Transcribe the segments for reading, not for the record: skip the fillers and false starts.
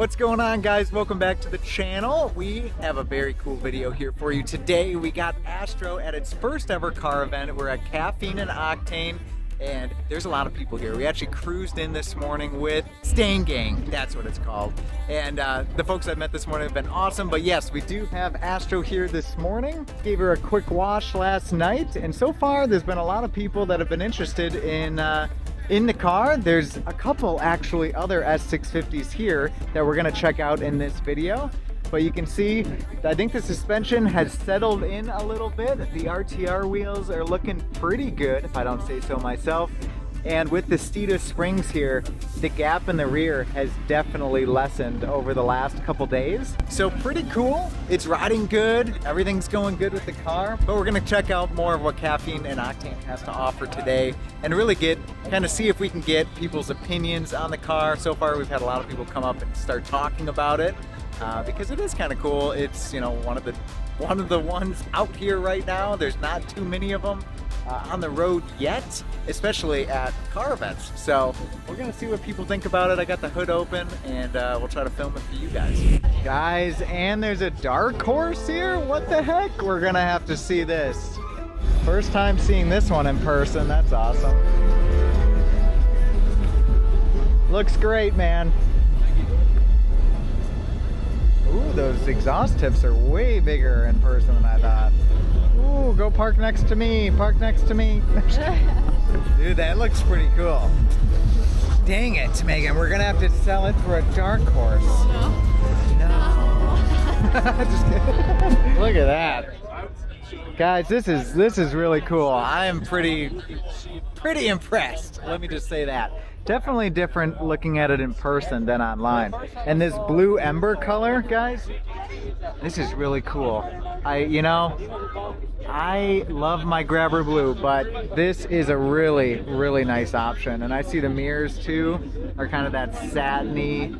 What's going on, guys? Welcome back to the channel. We have a very cool video here for you today. We got Astro at its first ever car event. We're at Caffeine and Octane, and there's a lot of people here. We actually cruised in this morning with Stain Gang, that's what it's called. And the folks I've met this morning have been awesome. But yes, we do have Astro here this morning. Gave her a quick wash last night, and so far there's been a lot of people that have been interested in the car. There's a couple actually other S650s here that we're gonna check out in this video. But you can see, I think the suspension has settled in a little bit. The RTR wheels are looking pretty good, if I don't say so myself. And with the Steeda springs here, the gap in the rear has definitely lessened over the last couple days. So pretty cool. It's riding good. Everything's going good with the car. But we're gonna check out more of what Caffeine and Octane has to offer today and really kind of see if we can get people's opinions on the car. So far, we've had a lot of people come up and start talking about it because it is kind of cool. It's, you know, one of the ones out here right now. There's not too many of them on the road yet, especially at car events. So we're gonna see what people think about it. I got the hood open and we'll try to film it for you guys. And there's a dark horse here? What the heck? We're gonna have to see this. First time seeing this one in person. That's awesome. Looks great, man. Ooh, those exhaust tips are way bigger in person than I thought. Ooh, go park next to me, park next to me. Dude, that looks pretty cool. Dang it, Megan, we're gonna have to sell it for a dark horse. No. Just kidding. Look at that. Guys, this is really cool. I am pretty impressed. Let me just say that. Definitely different looking at it in person than online. And this blue ember color, guys, this is really cool. I love my grabber blue, but this is a really, really nice option. And I see the mirrors too are kind of that satiny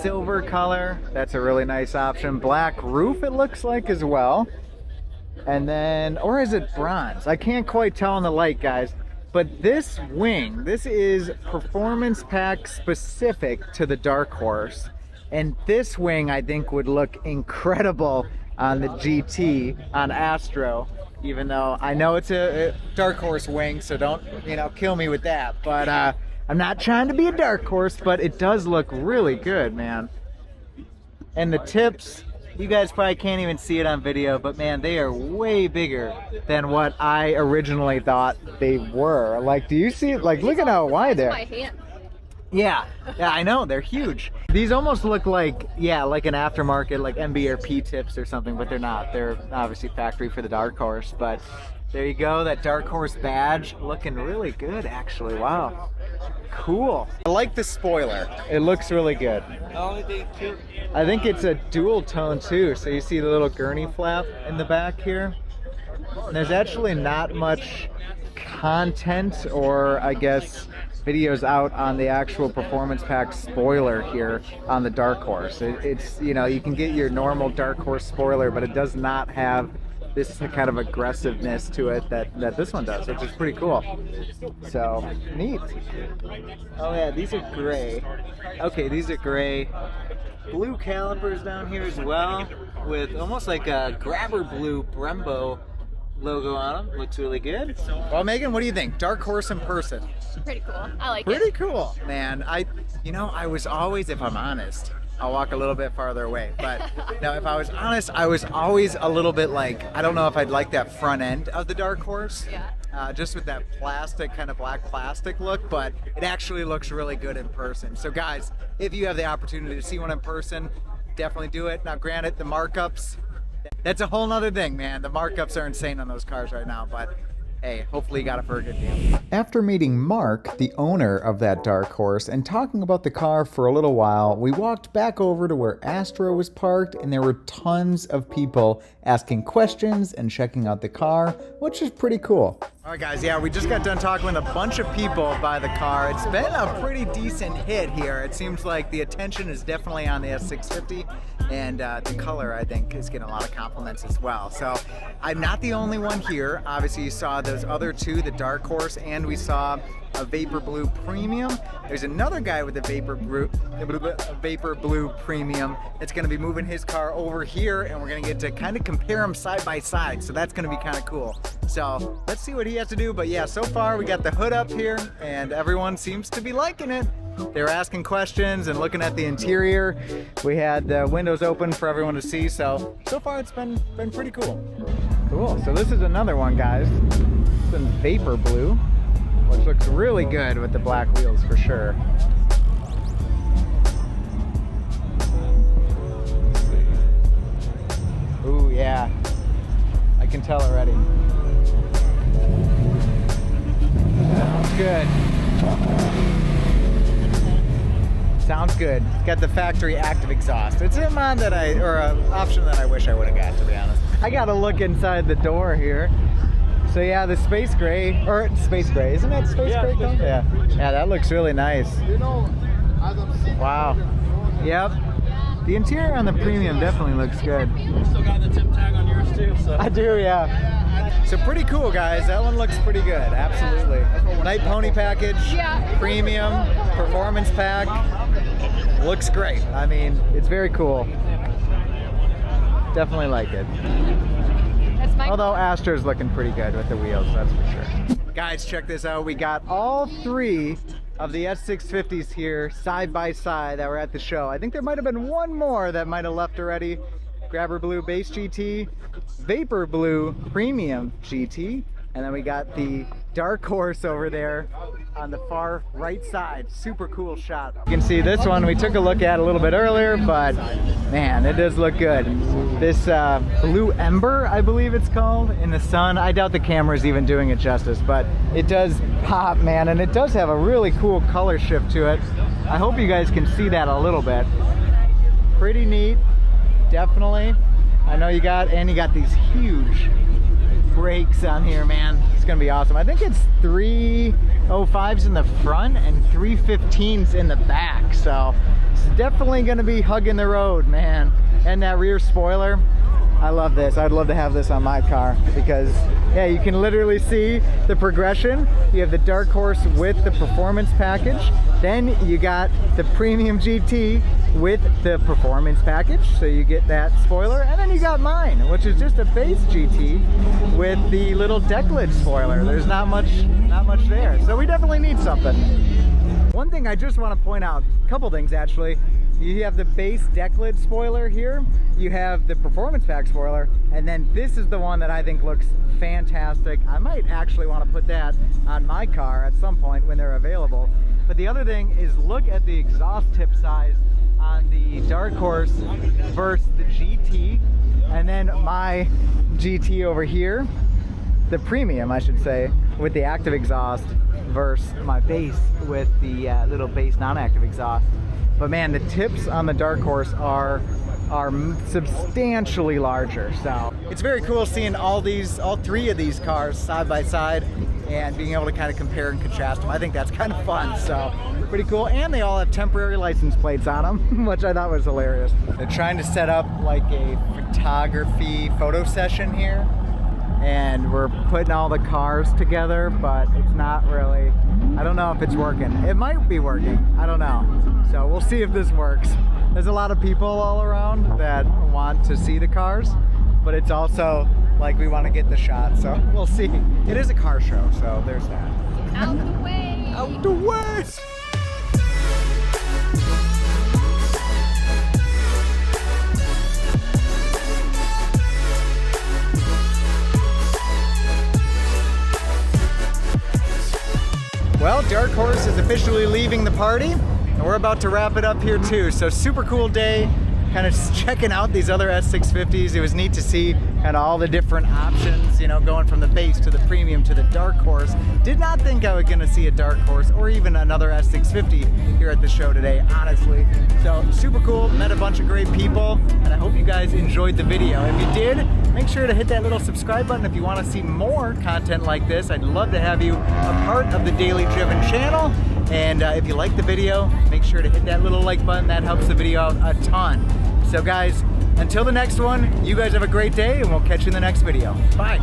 silver color. That's a really nice option. Black roof, it looks like, as well. And then, or is it bronze? I can't quite tell in the light, guys. But this wing, this is performance pack specific to the Dark Horse. And this wing, I think, would look incredible on the GT, on Astro, even though I know it's a Dark Horse wing, so don't, kill me with that. But I'm not trying to be a Dark Horse, but it does look really good, man. And the tips, you guys probably can't even see it on video, but man, they are way bigger than what I originally thought they were. Like, do you see it? Like, look at how wide they're. Yeah, I know, they're huge. These almost look like, like an aftermarket, like MB or P tips or something, but they're not. They're obviously factory for the Dark Horse, but there you go, that Dark Horse badge looking really good, actually. Wow, cool. I like the spoiler. It looks really good. I think it's a dual tone too, so you see the little gurney flap in the back here. And there's actually not much content, or I guess videos out on the actual performance pack spoiler here on the Dark Horse. It's you can get your normal Dark Horse spoiler, but it does not have this kind of aggressiveness to it that this one does, which is pretty cool. So neat. Oh yeah, these are gray. Okay, these are gray. Blue calipers down here as well, with almost like a grabber blue Brembo logo on them. Looks really good. Well, Megan, what do you think? Dark Horse in person. Pretty cool. I like it. Pretty cool, man. I was always, if I'm honest, I'll walk a little bit farther away. But no, if I was honest, I was always a little bit like, I don't know if I'd like that front end of the Dark Horse. Yeah. Just with that plastic, kind of black plastic look, but it actually looks really good in person. So guys, if you have the opportunity to see one in person, definitely do it. Now granted, the markups, that's a whole nother thing, man. The markups are insane on those cars right now, but hey, hopefully you got it for a good deal. After meeting Mark, the owner of that Dark Horse, and talking about the car for a little while, we walked back over to where Astro was parked, and there were tons of people asking questions and checking out the car, which is pretty cool. All right, guys, yeah, we just got done talking with a bunch of people by the car. It's been a pretty decent hit here. It seems like the attention is definitely on the S650, and the color, I think, is getting a lot of compliments as well. So I'm not the only one here. Obviously, you saw those other two, the Dark Horse, and we saw a Vapor Blue Premium. There's another guy with a Vapor Blue Premium that's going to be moving his car over here, and we're going to get to kind of compare them side by side. So that's going to be kind of cool. So let's see what he has to do. But yeah, so far we got the hood up here, and everyone seems to be liking it. They were asking questions and looking at the interior. We had the windows open for everyone to see. So far it's been pretty cool. Cool. So this is another one, guys. It's in Vapor Blue, which looks really good with the black wheels for sure. Ooh, yeah. I can tell already. Sounds good. Sounds good. It's got the factory active exhaust. It's a mod that an option that I wish I would have got, to be honest. I gotta look inside the door here. So yeah, the space gray, isn't that space gray? Yeah. Yeah, that looks really nice. Wow. Yep. The interior on the Premium definitely looks good. You still got the tip tag on yours too, so. I do, yeah. So pretty cool, guys. That one looks pretty good, absolutely. Night pony package, Premium, performance pack. Looks great. I mean, it's very cool. Definitely like it. Although Astro's looking pretty good with the wheels, that's for sure. Guys, check this out. We got all three of the S650s here side by side that were at the show. I think there might have been one more that might have left already. Grabber Blue Base GT, Vapor Blue Premium GT, and then we got the Dark Horse over there on the far right side. Super cool shot. You can see this one we took a look at a little bit earlier, but man, it does look good. This Blue Ember, I believe it's called, in the sun. I doubt the camera's even doing it justice, but it does pop, man, and it does have a really cool color shift to it. I hope you guys can see that a little bit. Pretty neat, definitely. I know you got these huge brakes on here, man. It's gonna be awesome. I think it's 305s in the front and 315s in the back, so it's definitely gonna be hugging the road, man. And that rear spoiler, I love this. I'd love to have this on my car because, yeah, you can literally see the progression. You have the Dark Horse with the performance package. Then you got the Premium GT with the performance package, so you get that spoiler. And then you got mine, which is just a base GT with the little deck lid spoiler. There's not much there. So we definitely need something. One thing I just want to point out, a couple things actually. You have the base deck lid spoiler here, you have the performance pack spoiler, and then this is the one that I think looks fantastic. I might actually want to put that on my car at some point when they're available. But the other thing is, look at the exhaust tip size on the Dark Horse versus the GT, and then my GT over here, the Premium I should say, with the active exhaust versus my base with the little base non-active exhaust. But man, the tips on the Dark Horse are substantially larger. So it's very cool seeing all three of these cars side by side and being able to kind of compare and contrast them. I think that's kind of fun. So pretty cool. And they all have temporary license plates on them, which I thought was hilarious. They're trying to set up like a photography photo session here, and we're putting all the cars together, but it's not really, I don't know if it's working. It might be working, I don't know. So we'll see if this works. There's a lot of people all around that want to see the cars, but it's also like we want to get the shot, so we'll see. It is a car show, so there's that. Out the way! Out the way! Well, Dark Horse is officially leaving the party, and we're about to wrap it up here too. So super cool day, kind of checking out these other S650s. It was neat to see kind of all the different options, you know, going from the base to the Premium to the Dark Horse. Did not think I was gonna see a Dark Horse or even another S650 here at the show today, honestly. So super cool, met a bunch of great people, and I hope you guys enjoyed the video. If you did, make sure to hit that little subscribe button if you want to see more content like this. I'd love to have you a part of the Daily Driven channel. And if you like the video, make sure to hit that little like button. That helps the video out a ton. So guys, until the next one, you guys have a great day and we'll catch you in the next video. Bye.